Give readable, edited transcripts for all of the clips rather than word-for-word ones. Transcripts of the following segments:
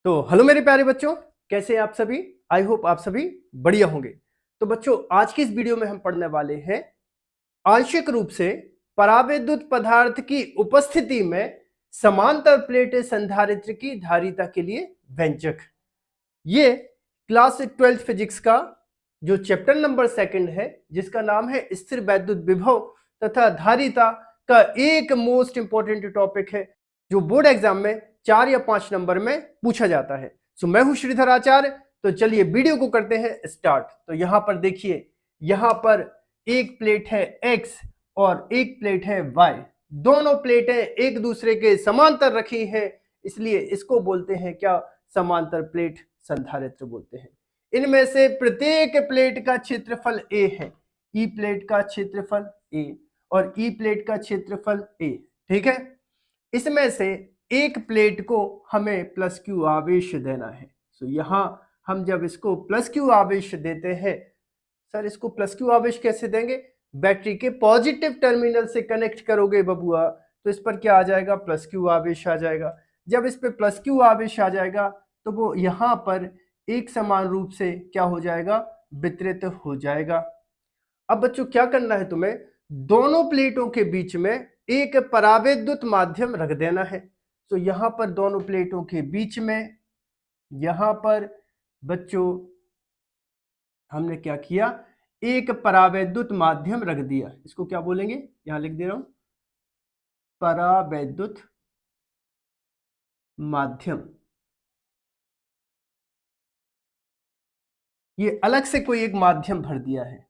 तो हेलो मेरे प्यारे बच्चों, कैसे हैं आप सभी। आई होप आप सभी बढ़िया होंगे। तो बच्चों, आज की इस वीडियो में हम पढ़ने वाले हैं आंशिक रूप से परावैद्युत पदार्थ की उपस्थिति में समांतर प्लेट संधारित्र की धारिता के लिए व्यंजक। ये क्लास 12 फिजिक्स का जो चैप्टर नंबर 2 है, जिसका नाम है स्थिर वैद्युत विभव तथा धारिता का एक मोस्ट इंपॉर्टेंट टॉपिक है, जो बोर्ड एग्जाम में 4 या 5 नंबर में पूछा जाता है। सो मैं हूं श्रीधर आचार्य। तो चलिए वीडियो को करते हैं स्टार्ट। तो यहां पर देखिए, यहां पर एक प्लेट है X और एक प्लेट है Y। दोनों प्लेटें एक दूसरे के समांतर रखी है, इसलिए इसको बोलते हैं क्या? समांतर प्लेट संधारित्र बोलते हैं। इनमें से प्रत्येक प्लेट का क्षेत्रफल A है। E प्लेट का क्षेत्रफल A और E प्लेट का क्षेत्रफल A, ठीक है। इसमें से एक प्लेट को हमें प्लस क्यू आवेश देना है। तो यहां हम जब इसको प्लस क्यू आवेश देते हैं, सर इसको प्लस क्यू आवेश कैसे देंगे? बैटरी के पॉजिटिव टर्मिनल से कनेक्ट करोगे बबुआ, तो इस पर क्या आ जाएगा? प्लस क्यू आवेश आ जाएगा। जब इस पे प्लस क्यू आवेश आ जाएगा तो वो यहां पर एक समान रूप से क्या हो जाएगा? वितरित हो जाएगा। अब बच्चों क्या करना है तुम्हें? दोनों प्लेटों के बीच में एक परावैद्युत माध्यम रख देना है। तो यहां पर दोनों प्लेटों के बीच में यहां पर बच्चों हमने क्या किया? एक परावैद्युत माध्यम रख दिया। इसको क्या बोलेंगे? यहां लिख दे रहा हूं, परावैद्युत माध्यम। ये अलग से कोई एक माध्यम भर दिया है।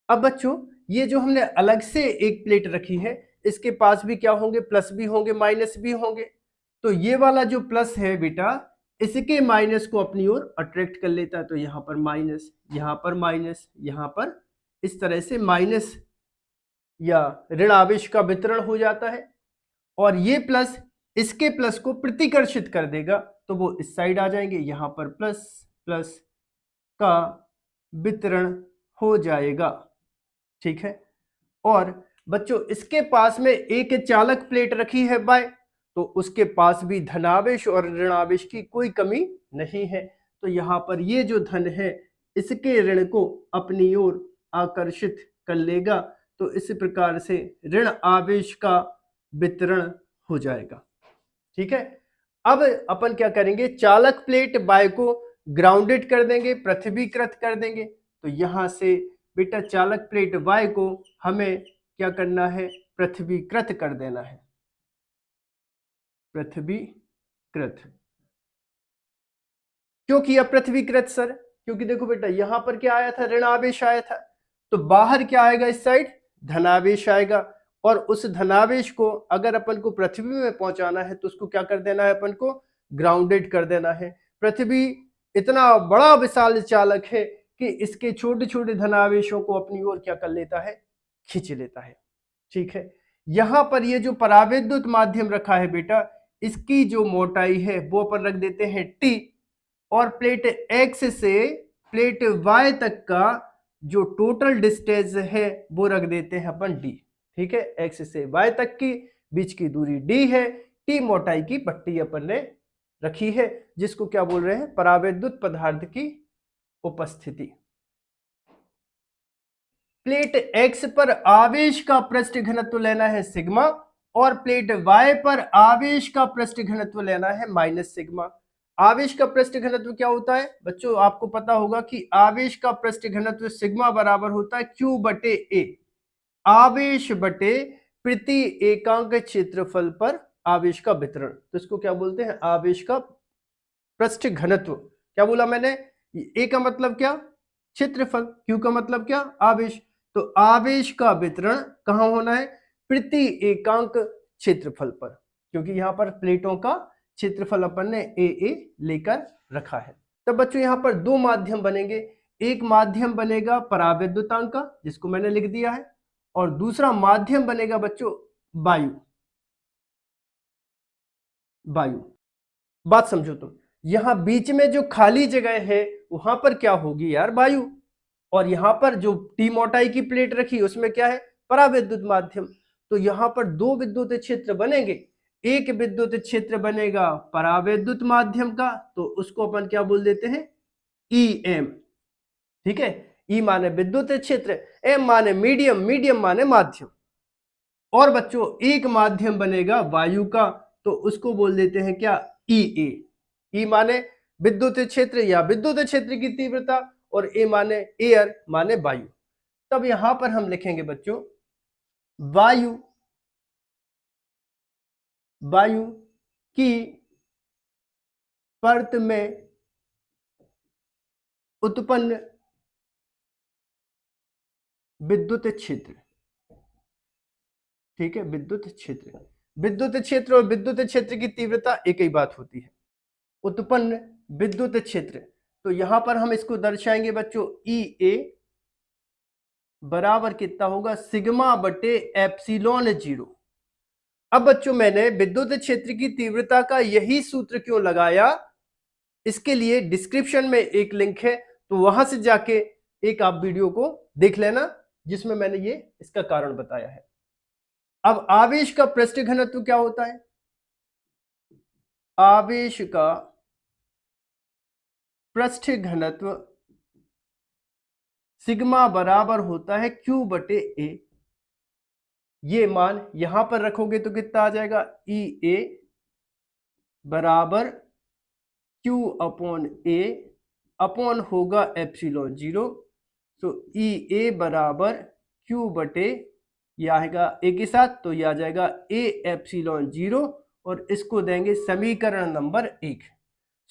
अब बच्चों, ये जो हमने अलग से एक प्लेट रखी है, इसके पास भी क्या होंगे? प्लस भी होंगे, माइनस भी होंगे। तो ये वाला जो प्लस है बेटा, इसके माइनस को अपनी ओर अट्रैक्ट कर लेता है। तो यहां पर माइनस, यहां पर माइनस, यहां पर इस तरह से माइनस या ऋण आवेश का वितरण हो जाता है। और ये प्लस इसके प्लस को प्रतिकर्षित कर देगा, तो वो इस साइड आ जाएंगे। यहां पर प्लस प्लस का वितरण हो जाएगा, ठीक है। और बच्चों, इसके पास में एक चालक प्लेट रखी है बाय, तो उसके पास भी धनावेश और ऋणावेश की कोई कमी नहीं है। तो यहां पर ये जो धन है, इसके ऋण को अपनी ओर आकर्षित कर लेगा। तो इस प्रकार से ऋण आवेश का वितरण हो जाएगा, ठीक है। अब अपन क्या करेंगे? चालक प्लेट बाय को ग्राउंडेड कर देंगे, पृथ्वीकृत कर देंगे। तो यहां से बेटा चालक प्लेट Y को हमें क्या करना है? पृथ्वीकृत कर देना है, पृथ्वीकृत। क्यों किया पृथ्वीकृत सर? क्योंकि देखो बेटा, यहां पर क्या आया था? ऋण आवेश आया था। तो बाहर क्या आएगा? इस साइड धनावेश आएगा। और उस धनावेश को अगर अपन को पृथ्वी में पहुंचाना है, तो उसको क्या कर देना है? अपन को ग्राउंडेड कर देना है। पृथ्वी इतना बड़ा विशाल चालक है कि इसके छोटे छोटे धनावेशों को अपनी ओर क्या कर लेता है? खींच लेता है, ठीक है। यहां पर ये जो परावैद्युत माध्यम रखा है बेटा, इसकी जो मोटाई है वो अपन रख देते हैं T। और प्लेट X से प्लेट Y तक का जो टोटल डिस्टेंस है वो रख देते हैं अपन D, ठीक है। X से Y तक की बीच की दूरी D है। T मोटाई की पट्टी अपन ने रखी है, जिसको क्या बोल रहे हैं? परावैद्युत पदार्थ की उपस्थिति। प्लेट X पर आवेश का पृष्ठ घनत्व लेना है सिग्मा, और प्लेट Y पर आवेश का पृष्ठ घनत्व लेना है माइनस सिग्मा। आवेश का पृष्ठ घनत्व क्या होता है बच्चों? आपको पता होगा कि आवेश का पृष्ठ घनत्व सिग्मा बराबर होता है Q बटे A। आवेश बटे प्रति एकांक क्षेत्रफल पर आवेश का वितरण। तो इसको क्या बोलते हैं? आवेश का पृष्ठ घनत्व। क्या बोला मैंने? ए का मतलब क्या? क्षेत्रफल। क्यू का मतलब क्या? आवेश। तो आवेश का वितरण कहां होना है? प्रति एकांक क्षेत्रफल पर, क्योंकि यहां पर प्लेटों का क्षेत्रफल अपन ने ए लेकर रखा है। तब बच्चों यहां पर दो माध्यम बनेंगे। एक माध्यम बनेगा परावैद्युतांक का, जिसको मैंने लिख दिया है, और दूसरा माध्यम बनेगा बच्चों वायु। वायु, बात समझो तुम। यहां बीच में जो खाली जगह है वहां पर क्या होगी यार? वायु। और यहां पर जो टी मोटाई की प्लेट रखी उसमें क्या है? परावैद्युत माध्यम। तो यहां पर दो विद्युत क्षेत्र बनेंगे। एक विद्युत क्षेत्र बनेगा परावैद्युत माध्यम का, तो उसको अपन क्या बोल देते हैं, EM। ठीक है, E माने विद्युत क्षेत्र, M माने मीडियम, मीडियम माने माध्यम। और बच्चों एक माध्यम बनेगा वायु का, तो उसको बोल देते हैं क्या, EA। E माने विद्युत क्षेत्र या विद्युत क्षेत्र की तीव्रता, और A माने एयर माने वायु। तब यहां पर हम लिखेंगे बच्चों वायु, वायु की परत में उत्पन्न विद्युत क्षेत्र। ठीक है, विद्युत क्षेत्र, विद्युत क्षेत्र और विद्युत क्षेत्र की तीव्रता एक ही बात होती है। उत्पन्न विद्युत क्षेत्र, तो यहां पर हम इसको दर्शाएंगे बच्चों EA बराबर कितना होगा, सिग्मा बटे एप्सिलॉन 0। अब बच्चों मैंने विद्युत क्षेत्र की तीव्रता का यही सूत्र क्यों लगाया, इसके लिए डिस्क्रिप्शन में एक लिंक है, तो वहां से जाके एक आप वीडियो को देख लेना जिसमें मैंने ये इसका कारण बताया है। अब आवेश का पृष्ठ घनत्व क्या होता है, आवेश का पृष्ठ घनत्व सिग्मा बराबर होता है Q बटे A। ये मान यहां पर रखोगे तो कितना आ जाएगा, EA बराबर Q अपॉन A अपॉन होगा एप्सिलॉन 0। तो EA बराबर Q बटे ये आएगा A के साथ, तो ये आ जाएगा A एप्सिलॉन 0, और इसको देंगे समीकरण नंबर 1।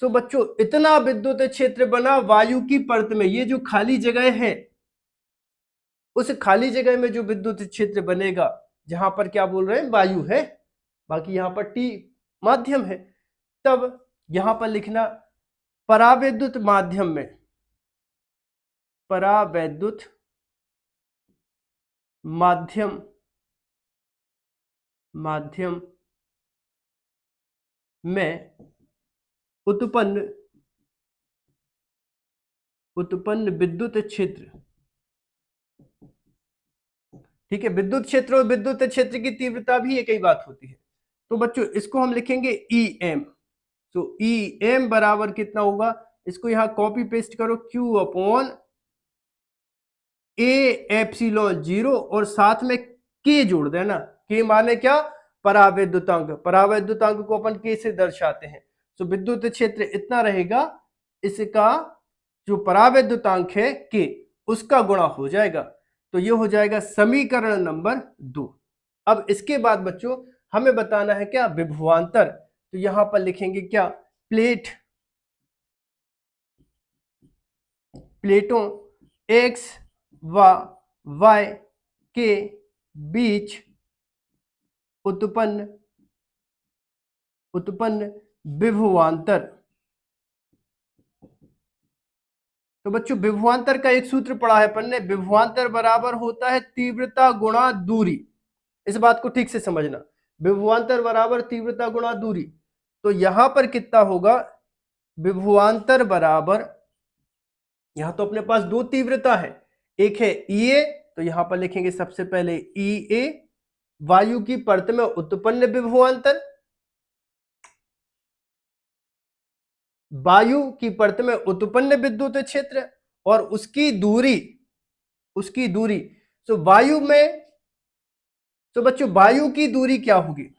सो बच्चों इतना विद्युत क्षेत्र बना वायु की परत में, ये जो खाली जगह है उस खाली जगह में जो विद्युत क्षेत्र बनेगा, जहां पर क्या बोल रहे हैं, वायु है, बाकी यहां पर T माध्यम है, तब यहां पर लिखना परावैद्युत माध्यम में, परावैद्युत माध्यम, माध्यम में उत्पन्न विद्युत क्षेत्र। ठीक है, विद्युत क्षेत्र और विद्युत क्षेत्र की तीव्रता भी एक ही बात होती है। तो बच्चों इसको हम लिखेंगे EM। तो EM बराबर कितना होगा, इसको यहां कॉपी पेस्ट करो, Q अपॉन A एप्सिलॉन 0, और साथ में K जोड़ देना। K माने क्या, परावैद्युतांक, परावैद्युतांक को अपन K से दर्शाते हैं। तो विद्युत क्षेत्र इतना रहेगा, इसका जो परावैद्युतांक है K, उसका गुणा हो जाएगा, तो ये हो जाएगा समीकरण नंबर 2। अब इसके बाद बच्चों हमें बताना है क्या, विभवांतर। तो यहां पर लिखेंगे क्या, प्लेट, प्लेटों X व Y के बीच उत्पन्न विभवांतर। तो बच्चों विभवांतर का एक सूत्र पढ़ा है अपन ने, विभवांतर बराबर होता है तीव्रता गुणा दूरी। इस बात को ठीक से समझना, विभवांतर बराबर तीव्रता गुणा दूरी। तो यहां पर कितना होगा, विभवांतर बराबर, यहां तो अपने पास दो तीव्रता है, एक है EA, तो यहां पर लिखेंगे सबसे पहले EA, वायु की परत में उत्पन्न विभवांतर, वायु की परत में उत्पन्न विद्युत क्षेत्र, और उसकी दूरी, तो वायु में, तो बच्चों वायु की दूरी क्या होगी,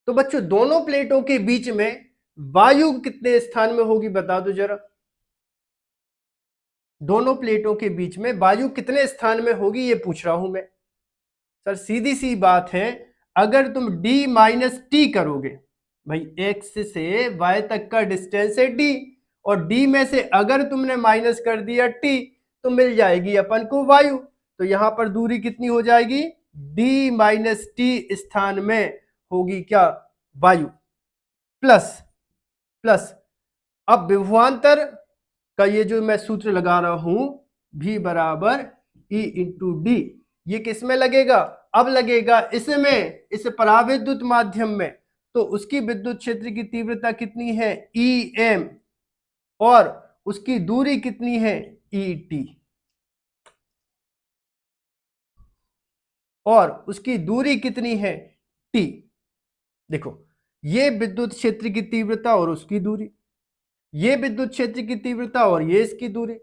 तो बच्चों दोनों प्लेटों के बीच में वायु कितने स्थान में होगी, बता दो जरा। दोनों प्लेटों के बीच में वायु कितने स्थान में होगी, ये पूछ रहा हूं मैं। सर सीधी सी बात है, अगर तुम D माइनस टी करोगे, भाई X से Y तक का डिस्टेंस है D, और D में से अगर तुमने माइनस कर दिया T, तो मिल जाएगी अपन को वायु। तो यहां पर दूरी कितनी हो जाएगी, D माइनस टी स्थान में होगी क्या, वायु, प्लस प्लस। अब विभवांतर का ये जो मैं सूत्र लगा रहा हूं, V बराबर E इंटू डी, ये किस में लगेगा, अब लगेगा इसमें, इस परावैद्युत माध्यम में, तो उसकी विद्युत क्षेत्र की तीव्रता कितनी है, EM, और उसकी दूरी कितनी है, ET। और उसकी दूरी कितनी है t। देखो ये विद्युत क्षेत्र की तीव्रता और उसकी दूरी, ये विद्युत क्षेत्र की तीव्रता और ये इसकी दूरी,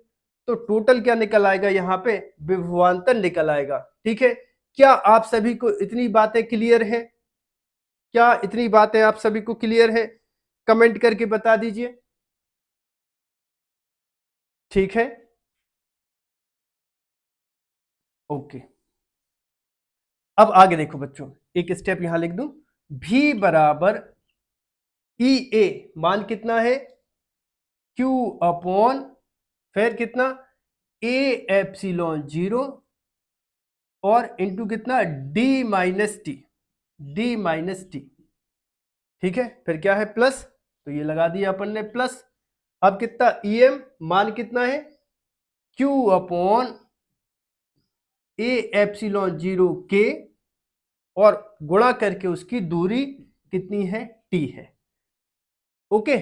तो टोटल क्या निकल आएगा यहाँ पे, विभवांतर निकल आएगा। ठीक है, क्या आप सभी को इतनी बातें क्लियर है? क्या इतनी बातें आप सभी को क्लियर है? कमेंट करके बता दीजिए। ठीक है, ओके। अब आगे देखो बच्चों, एक स्टेप यहां लिख दूं, V बराबर ई ए, मान कितना है, Q अपॉन फिर कितना, ए एप्सिलॉन 0 और इंटू कितना, D minus T, D minus T. ठीक है, फिर क्या है प्लस, तो ये लगा दिया अपन ने प्लस। अब कितना, EM मान कितना है, Q अपॉन ए एप्सिलॉन 0 के और गुणा करके उसकी दूरी कितनी है, T है। ओके,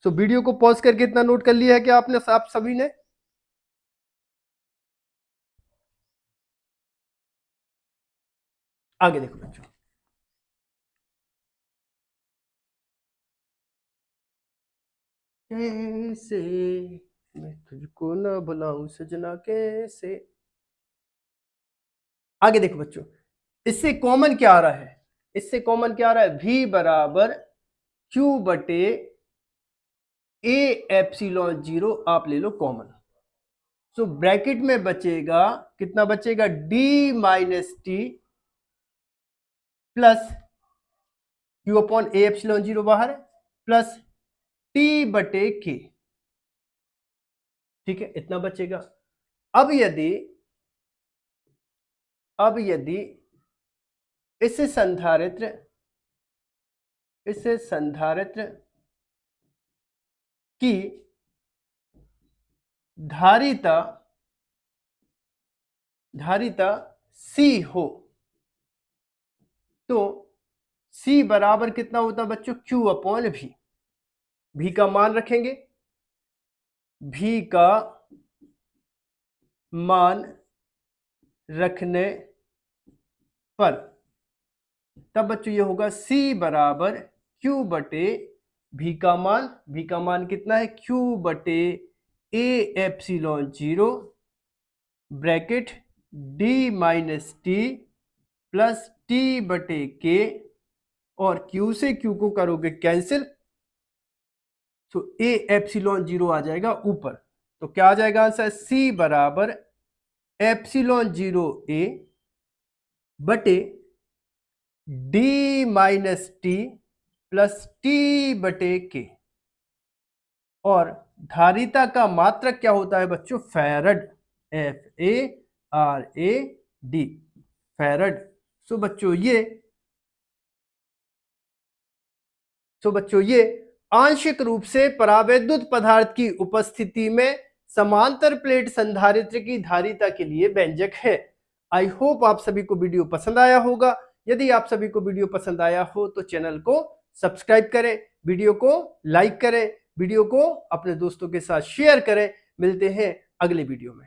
सो वीडियो को पॉज करके इतना नोट कर लिया है कि आपने, आप सभी ने? आगे देखो बच्चों, कैसे मैं तुझको न बुलाऊं सजना कैसे। आगे देखो बच्चों, इससे कॉमन क्या आ रहा है, इससे कॉमन क्या आ रहा है, V बराबर Q बटे ए एप्सिलॉन 0 आप ले लो कॉमन। सो ब्रैकेट में बचेगा कितना, बचेगा D minus T plus Q upon A epsilon 0 बाहर है, प्लस T बटे K। ठीक है, इतना बचेगा। अब यदि इस संधारित्र की धारिता C हो तो C बराबर कितना होता है बच्चों, Q अपॉन V। V का मान रखेंगे, V का मान रखने पर तब बच्चों ये होगा C बराबर Q बटे V का मान कितना है, Q बटे A epsilon 0 bracket D minus T plus T बटे K, और Q से Q को करोगे कैंसिल, तो ए एप्सिलॉन 0 आ जाएगा ऊपर। तो क्या आ जाएगा आंसर, C बराबर एप्सिलॉन 0 ए बटे D minus T plus T बटे K। और धारिता का मात्रक क्या होता है बच्चों, फैरड, FARAD, फैरड। सो बच्चों ये आंशिक रूप से परावैद्युत पदार्थ की उपस्थिति में समांतर प्लेट संधारित्र की धारिता के लिए व्यंजक है। आई होप आप सभी को वीडियो पसंद आया होगा। यदि आप सभी को वीडियो पसंद आया हो तो चैनल को सब्सक्राइब करें, वीडियो को लाइक करें, वीडियो को अपने दोस्तों के साथ शेयर करें। मिलते हैं अगले वीडियो में।